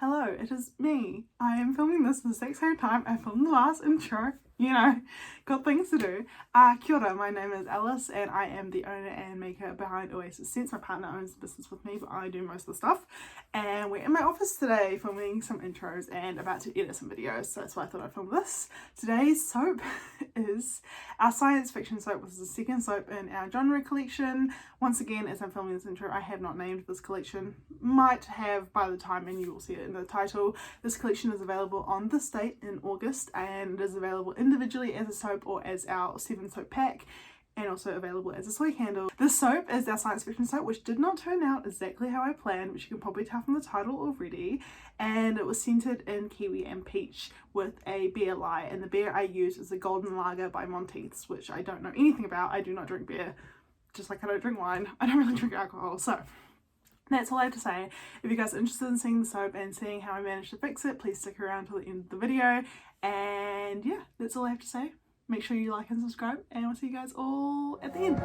Hello, it is me. I am filming this at the exact same time I filmed the last intro. You know, got things to do. Kia ora, my name is Alice and I am the owner and maker behind Oasis. Since my partner owns the business with me, but I do most of the stuff. And we're in my office today filming some intros and about to edit some videos, so that's why I thought I'd film this. Today's soap is our science fiction soap. This is the second soap in our genre collection. Once again, as I'm filming this intro, I have not named this collection. Might have by the time, and you will see it in the title. This collection is available on this date in August, and it is available individually as a soap or as our 7 soap pack, and also available as a soy candle. This soap is our science fiction soap, which did not turn out exactly how I planned, which you can probably tell from the title already, and it was scented in kiwi and peach with a beer lye, and the beer I used is a golden lager by Monteith's, which I don't know anything about. I do not drink beer, just like I don't drink wine. I don't really drink alcohol, so that's all I have to say. If you guys are interested in seeing the soap and seeing how I managed to fix it, please stick around till the end of the video. And yeah, that's all I have to say. Make sure you like and subscribe, and I'll see you guys all at the end.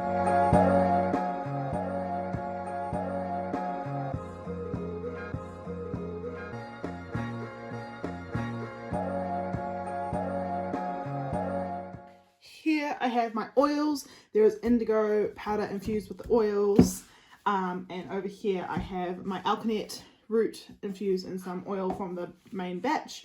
Here I have my oils. There is indigo powder infused with the oils. And over here I have my alkanet root infused in some oil from the main batch.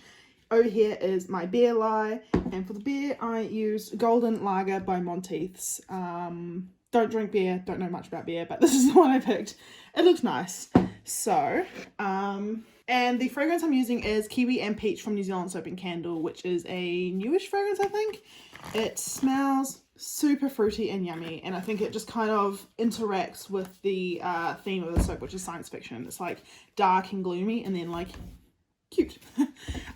Over here is my beer lye, and for the beer I used golden lager by Monteith's. Don't drink beer, don't know much about beer, but this is the one I picked. It looks nice. So, and the fragrance I'm using is Kiwi and Peach from New Zealand Soap and Candle, which is a newish fragrance, I think. It smells super fruity and yummy, and I think it just kind of interacts with the theme of the soap, which is science fiction. It's like dark and gloomy, and then like cute.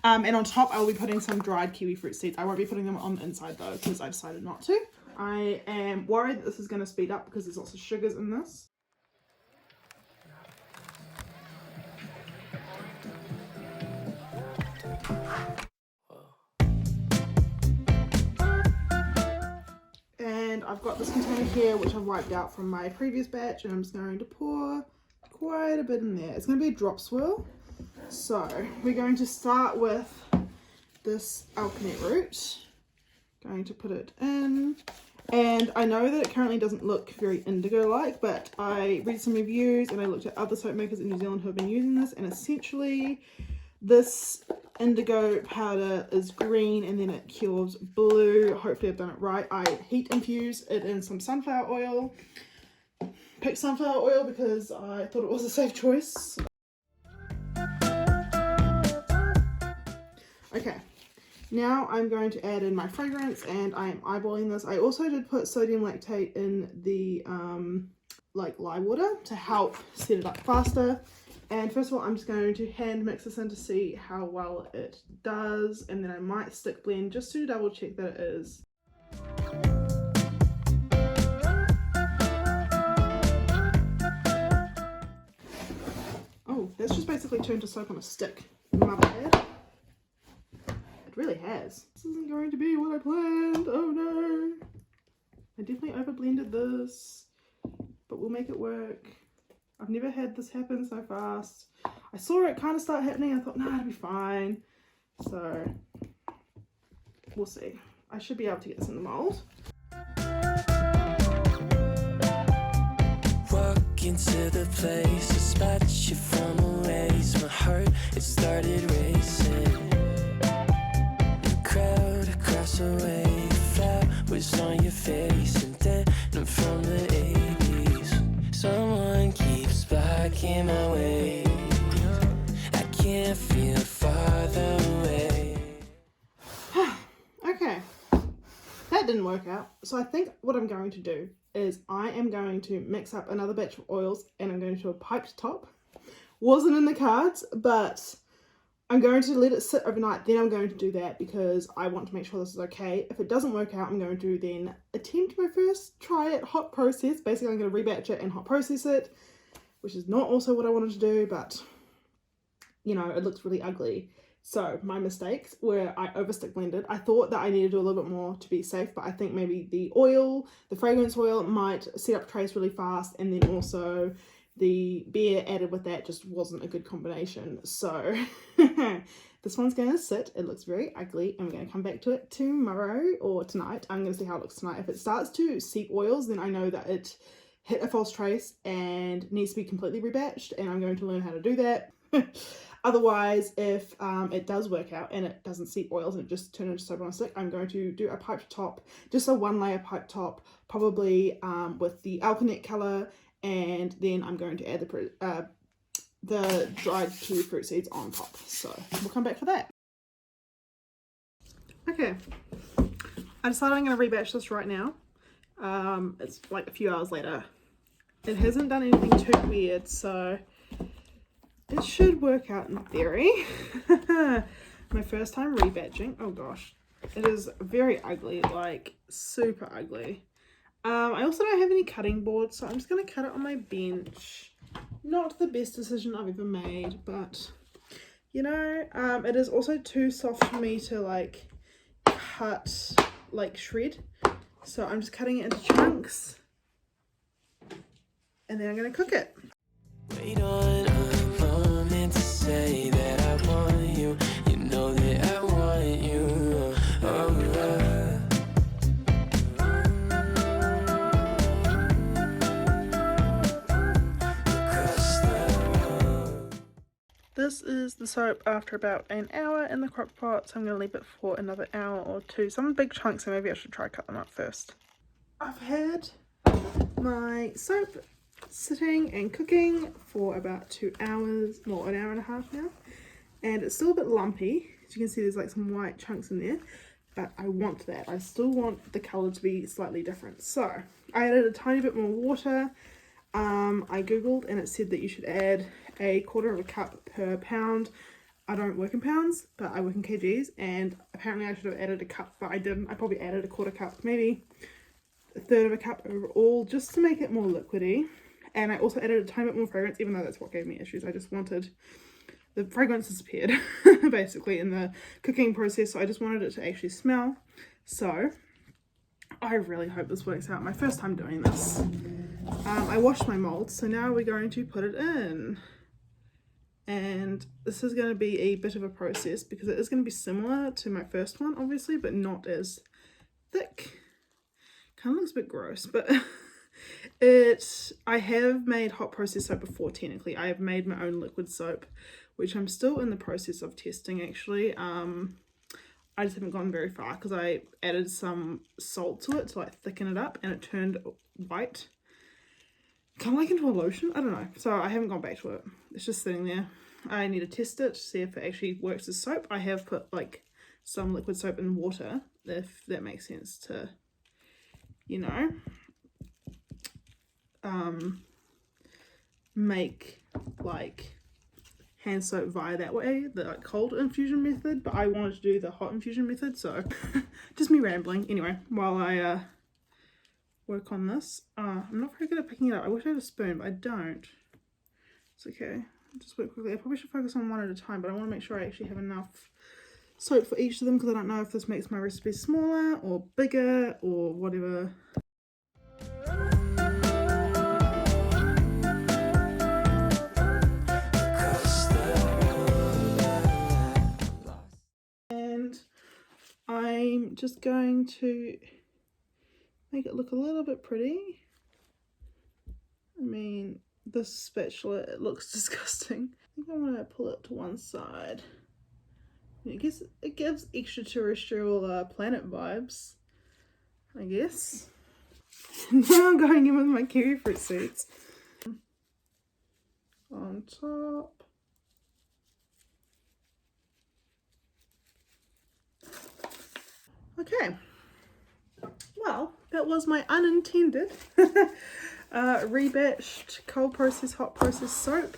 And on top I will be putting some dried kiwi fruit seeds. I won't be putting them on the inside though, because I decided not to. I am worried that this is going to speed up because there's lots of sugars in this. And I've got this container here which I've wiped out from my previous batch, and I'm just going to pour quite a bit in there. It's going to be a drop swirl. So we're going to start with this alkanet root. Going to put it in, and I know that it currently doesn't look very indigo-like, but I read some reviews and I looked at other soap makers in New Zealand who have been using this, and essentially this indigo powder is green and then it cures blue. Hopefully I've done it right. I heat infuse it in some sunflower oil. Picked sunflower oil because I thought it was a safe choice. Okay, now I'm going to add in my fragrance, and I am eyeballing this. I also did put sodium lactate in the like lye water to help set it up faster. And first of all, I'm just going to hand mix this in to see how well it does, and then I might stick blend just to double check that it is. Oh, that's just basically turned to soap on a stick. My bad. It really has. This isn't going to be what I planned. Oh no. I definitely over blended this, but we'll make it work. I've never had this happen so fast. I saw it kind of start happening. I thought, nah, it'll be fine. So we'll see. I should be able to get this in the mold. Walk into the place, a spot you from a ways. My heart, it started racing. The crowd across the way, flowers on your face, and then I'm from the 80s. Someone keeps blocking my way. I can't feel farther away. Okay, that didn't work out. So I think what I'm going to do is I am going to mix up another batch of oils, and I'm going to do a piped top. Wasn't in the cards, but I'm going to let it sit overnight. Then I'm going to do that because I want to make sure this is okay. If it doesn't work out, I'm going to then attempt my first try at hot process. Basically, I'm going to rebatch it and hot process it, which is not also what I wanted to do, but you know, it looks really ugly. So my mistakes were I overstick blended. I thought that I needed to do a little bit more to be safe, but I think maybe the oil, the fragrance oil, might set up trace really fast, and then also the beer added with that just wasn't a good combination. So this one's going to sit. It looks very ugly, and we're going to come back to it tomorrow or tonight. I'm going to see how it looks tonight. If it starts to seep oils, then I know that it hit a false trace and needs to be completely rebatched, and I'm going to learn how to do that. Otherwise, if it does work out and it doesn't seep oils and it just turns into soap on a stick, I'm going to do a pipe top, just a 1-layer pipe top, probably with the alkanet colour, and then I'm going to add the dried kiwi fruit seeds on top. So we'll come back for that. Okay, I decided I'm going to rebatch this right now. It's like a few hours later. It hasn't done anything too weird, so it should work out in theory. My first time rebatching. Oh gosh, it is very ugly, like super ugly. I also don't have any cutting boards, so I'm just going to cut it on my bench. Not the best decision I've ever made, but you know, it is also too soft for me to like cut, like shred. So I'm just cutting it into chunks, and then I'm going to cook it. Wait on a moment to say that I want you. You know that I want you. This is the soap after about an hour in the crock pot, so I'm going to leave it for another hour or two. Some big chunks, so maybe I should try cut them up first. I've had my soap sitting and cooking for about 2 hours, well, an hour and a half now, and it's still a bit lumpy. As you can see, there's like some white chunks in there, but I want that. I still want the colour to be slightly different. So I added a tiny bit more water. I googled and it said that you should add a 1/4 cup per pound. I don't work in pounds, but I work in kgs, and apparently I should have added a cup, but I didn't. I probably added a 1/4 cup, maybe 1/3 cup overall, just to make it more liquidy. And I also added a tiny bit more fragrance, even though that's what gave me issues. I just wanted, the fragrance disappeared basically in the cooking process, so I just wanted it to actually smell. So I really hope this works out. My first time doing this. I washed my molds, so now we're going to put it in. And this is going to be a bit of a process because it is going to be similar to my first one, obviously, but not as thick. Kind of looks a bit gross, but I have made hot process soap before. Technically I have made my own liquid soap, which I'm still in the process of testing actually. I just haven't gone very far because I added some salt to it to like thicken it up, and it turned white, kind of like into a lotion. I don't know, so I haven't gone back to it. It's just sitting there. I need to test it to see if it actually works as soap. I have put like some liquid soap in water, if that makes sense, to, you know, make like hand soap via that way, the like cold infusion method, but I wanted to do the hot infusion method, so just me rambling. Anyway, while I work on this, I'm not very good at picking it up. I wish I had a spoon, but I don't. It's okay, I'll just work quickly. I probably should focus on one at a time, but I want to make sure I actually have enough soap for each of them, because I don't know if this makes my recipe smaller or bigger or whatever. I'm just going to make it look a little bit pretty. I mean, this spatula, it looks disgusting. I think I'm going to pull it to one side. I guess it gives extraterrestrial planet vibes, I guess. Now I'm going in with my kiwi fruit seeds on top. Okay, well, that was my unintended rebatched cold process, hot process soap,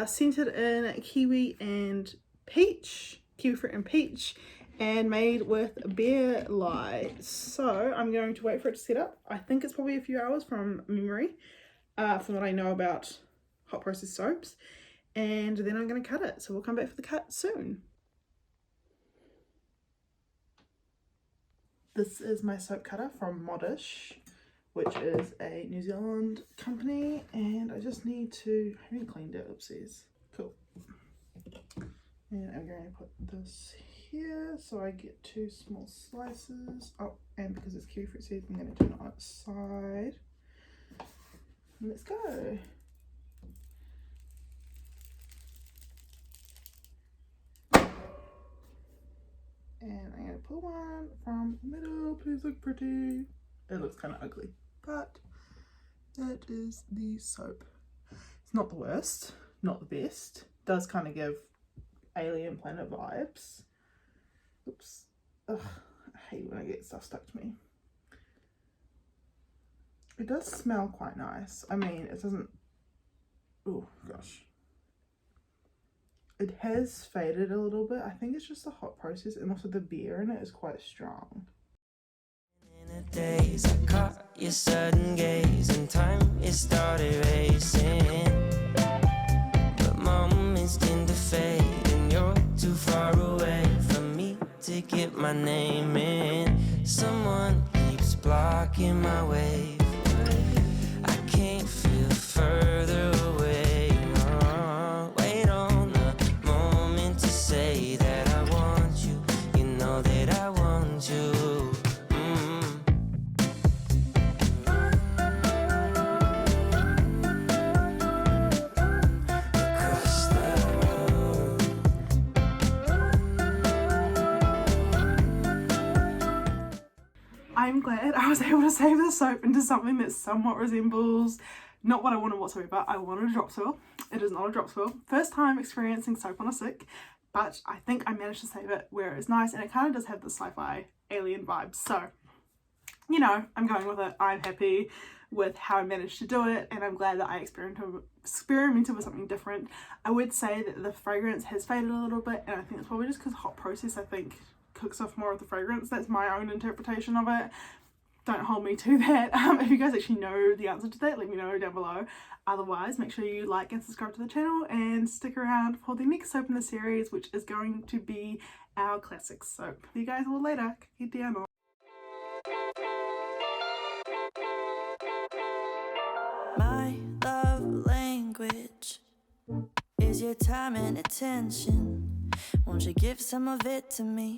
scented in kiwi and peach, kiwi fruit and peach, and made with beer lye. So I'm going to wait for it to set up. I think it's probably a few hours from memory, from what I know about hot process soaps, and then I'm going to cut it. So we'll come back for the cut soon. This is my soap cutter from Modish. which is a New Zealand company, and I just need to, I haven't cleaned it, oopsies. Cool. And I'm going to put this here so I get 2 small slices. Oh, and because it's kiwi fruit seeds, I'm going to turn it on its side. Let's go. And I'm going to pull one from the middle. Please look pretty. It looks kind of ugly, but that is the soap. It's not the worst, not the best. It does kind of give alien planet vibes. Oops. Ugh, I hate when I get stuff stuck to me. It does smell quite nice. I mean, it doesn't... Oh, gosh. It has faded a little bit. I think it's just the hot process, and also the beer in it is quite strong. In the days I caught your sudden gaze, and time it started racing. But moments tend to fade, and you're too far away from me to get my name in. Someone keeps blocking my way. I can't feel further away. Wait on the moment to say that I want you. You know that I want you. Across the road. I'm glad I was able to save the soap into something that somewhat resembles not what I wanted whatsoever. I wanted a drop spill. It is not a drop spill. First time experiencing soap on a stick, but I think I managed to save it where it's nice, and it kind of does have the sci-fi alien vibes. So, you know, I'm going with it. I'm happy with how I managed to do it, and I'm glad that I experimented with something different. I would say that the fragrance has faded a little bit, and I think it's probably just because hot process, I think, cooks off more of the fragrance. That's my own interpretation of it. Don't hold me to that. If you guys actually know the answer to that, let me know down below. Otherwise, make sure you like and subscribe to the channel and stick around for the next soap in the series, which is going to be our classic soap. See you guys all later. Kite My love language is your time and attention. Won't you give some of it to me?